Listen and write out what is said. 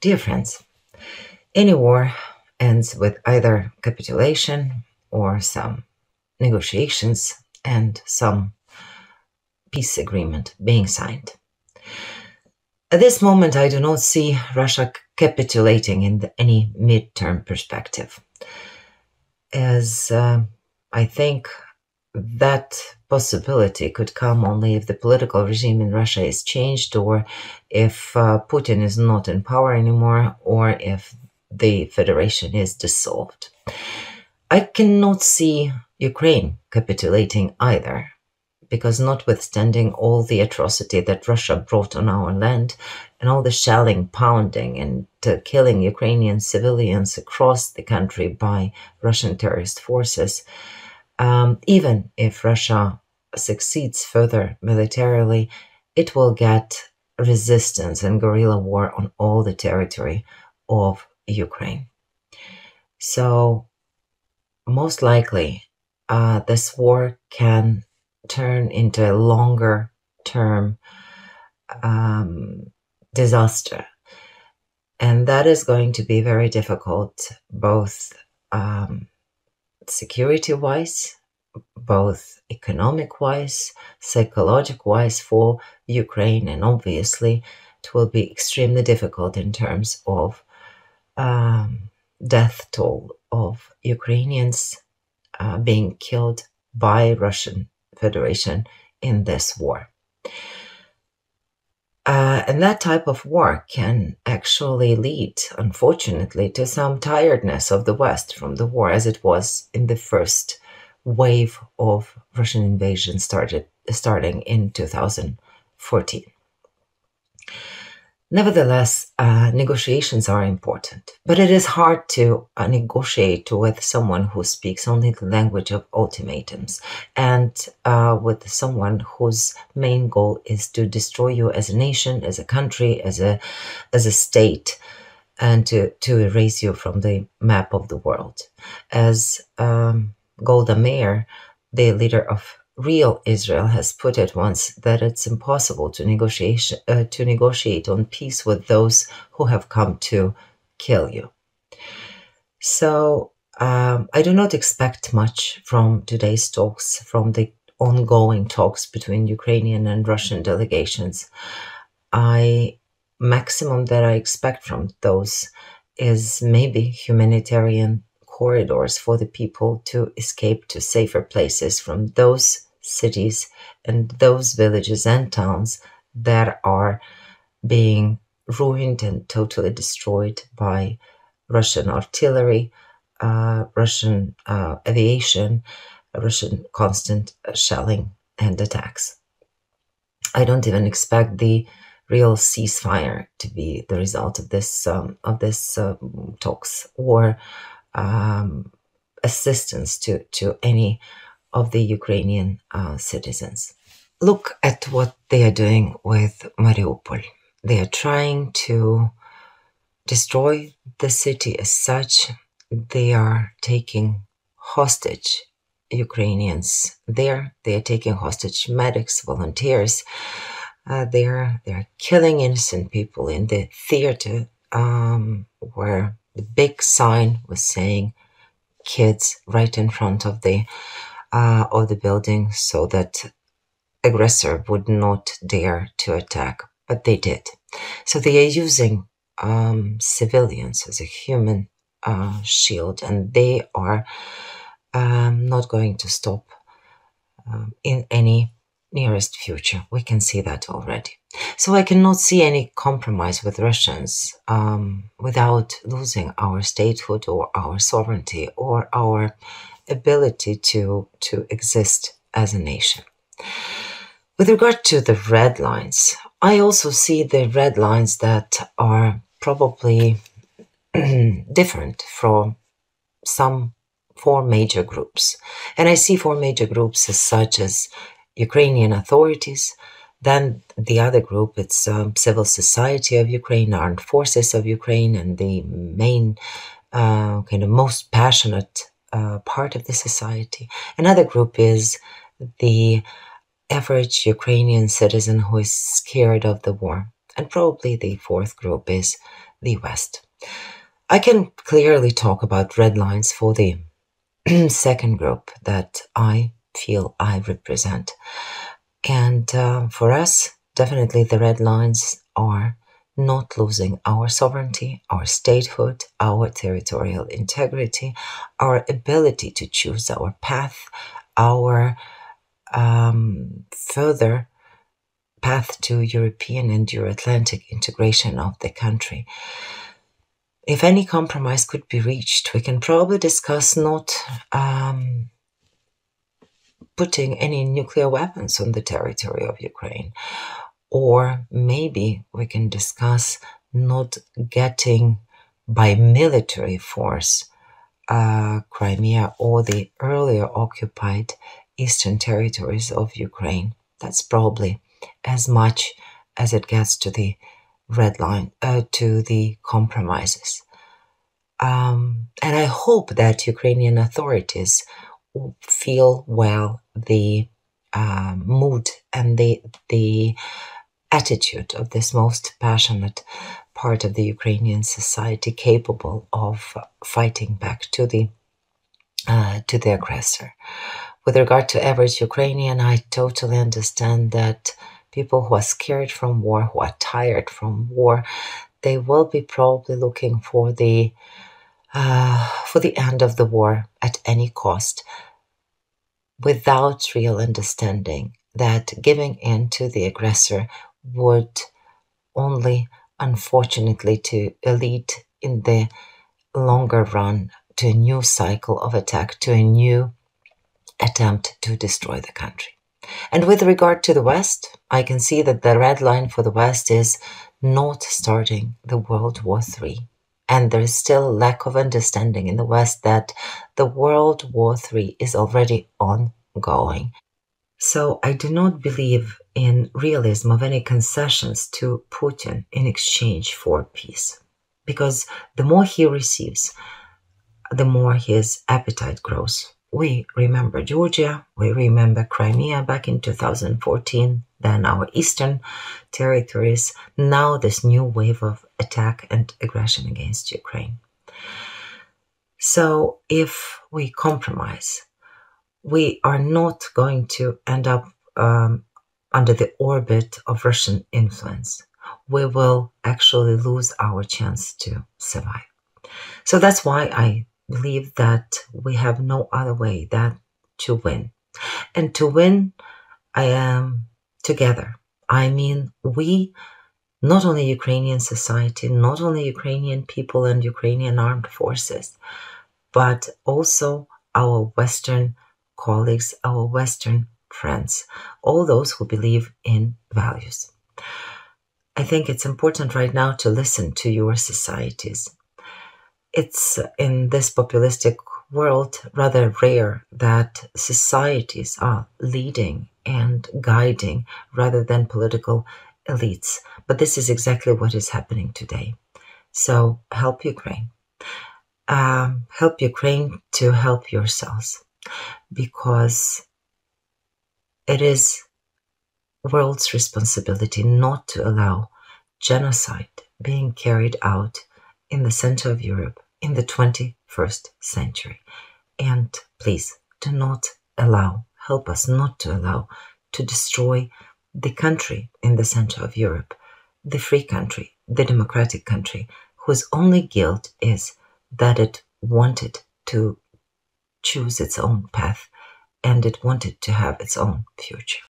Dear friends, any war ends with either capitulation or some negotiations and some peace agreement being signed. At this moment, I do not see Russia capitulating in any mid-term perspective, as I think that possibility could come only if the political regime in Russia is changed, or if Putin is not in power anymore, or if the federation is dissolved. I cannot see Ukraine capitulating either, because notwithstanding all the atrocity that Russia brought on our land and all the shelling, pounding, and killing Ukrainian civilians across the country by Russian terrorist forces, even if Russia succeeds further militarily, it will get resistance and guerrilla war on all the territory of Ukraine. So most likely, this war can turn into a longer term disaster. And that is going to be very difficult, both security-wise, both economic-wise, psychological-wise for Ukraine, and obviously it will be extremely difficult in terms of death toll of Ukrainians being killed by Russian Federation in this war. And that type of war can actually lead, unfortunately, to some tiredness of the West from the war, as it was in the first wave of Russian invasion starting in 2014. Nevertheless, negotiations are important, but it is hard to negotiate with someone who speaks only the language of ultimatums, and with someone whose main goal is to destroy you as a nation, as a country, as a state, and to erase you from the map of the world. As Golda Meir, the leader of real Israel, has put it once, that it's impossible to negotiate on peace with those who have come to kill you. So I do not expect much from today's talks, from the ongoing talks between Ukrainian and Russian delegations. Maximum that I expect from those is maybe humanitarian corridors for the people to escape to safer places from those cities and those villages and towns that are being ruined and totally destroyed by Russian artillery, Russian aviation, Russian constant shelling and attacks. I don't even expect the real ceasefire to be the result of this talks, or assistance to any of the Ukrainian citizens. Look at what they are doing with Mariupol. They are trying to destroy the city as such. They are taking hostage Ukrainians there. They are taking hostage medics, volunteers. They are killing innocent people in the theater where the big sign was saying kids right in front of the building, so that aggressor would not dare to attack, but they did. So they are using civilians as a human shield, and they are not going to stop in any nearest future. We can see that already. So I cannot see any compromise with Russians without losing our statehood or our sovereignty or our ability to exist as a nation. With regard to the red lines, I also see the red lines that are probably different from some four major groups. And I see four major groups as such as Ukrainian authorities. Then the other group, it's civil society of Ukraine, armed forces of Ukraine, and the main kind of most passionate part of the society. Another group is the average Ukrainian citizen who is scared of the war. And probably the fourth group is the West. I can clearly talk about red lines for the second group that I feel I represent. And for us, definitely the red lines are not losing our sovereignty, our statehood, our territorial integrity, our ability to choose our path, our further path to European and Euro-Atlantic integration of the country. If any compromise could be reached, we can probably discuss not putting any nuclear weapons on the territory of Ukraine. Or maybe we can discuss not getting by military force Crimea or the earlier occupied eastern territories of Ukraine. That's probably as much as it gets to the red line, to the compromises. And I hope that Ukrainian authorities feel well the mood and the attitude of this most passionate part of the Ukrainian society, capable of fighting back to the aggressor. With regard to average Ukrainian, I totally understand that people who are scared from war, who are tired from war, they will be probably looking for the end of the war at any cost, without real understanding that giving in to the aggressor would only, unfortunately, to lead in the longer run to a new cycle of attack, to a new attempt to destroy the country. And with regard to the West, I can see that the red line for the West is not starting the World War III. And there is still a lack of understanding in the West that the World War III is already ongoing. So I do not believe in realism of any concessions to Putin in exchange for peace. Because the more he receives, the more his appetite grows. We remember Georgia, we remember Crimea back in 2014, then our eastern territories, now this new wave of attack and aggression against Ukraine. So if we compromise, we are not going to end up under the orbit of Russian influence. We will actually lose our chance to survive. So that's why I believe that we have no other way than to win. And to win, I am together. I mean, we, not only Ukrainian society, not only Ukrainian people and Ukrainian armed forces, but also our Western colleagues, our Western friends, all those who believe in values. I think it's important right now to listen to your societies. It's in this populistic world rather rare that societies are leading and guiding rather than political elites. But this is exactly what is happening today. So help Ukraine. Help Ukraine to help yourselves, because it is world's responsibility not to allow genocide being carried out in the center of Europe in the 21st century. And please do not allow, help us not to allow, to destroy the country in the center of Europe, the free country, the democratic country, whose only guilt is that it wanted to choose its own path and it wanted to have its own future.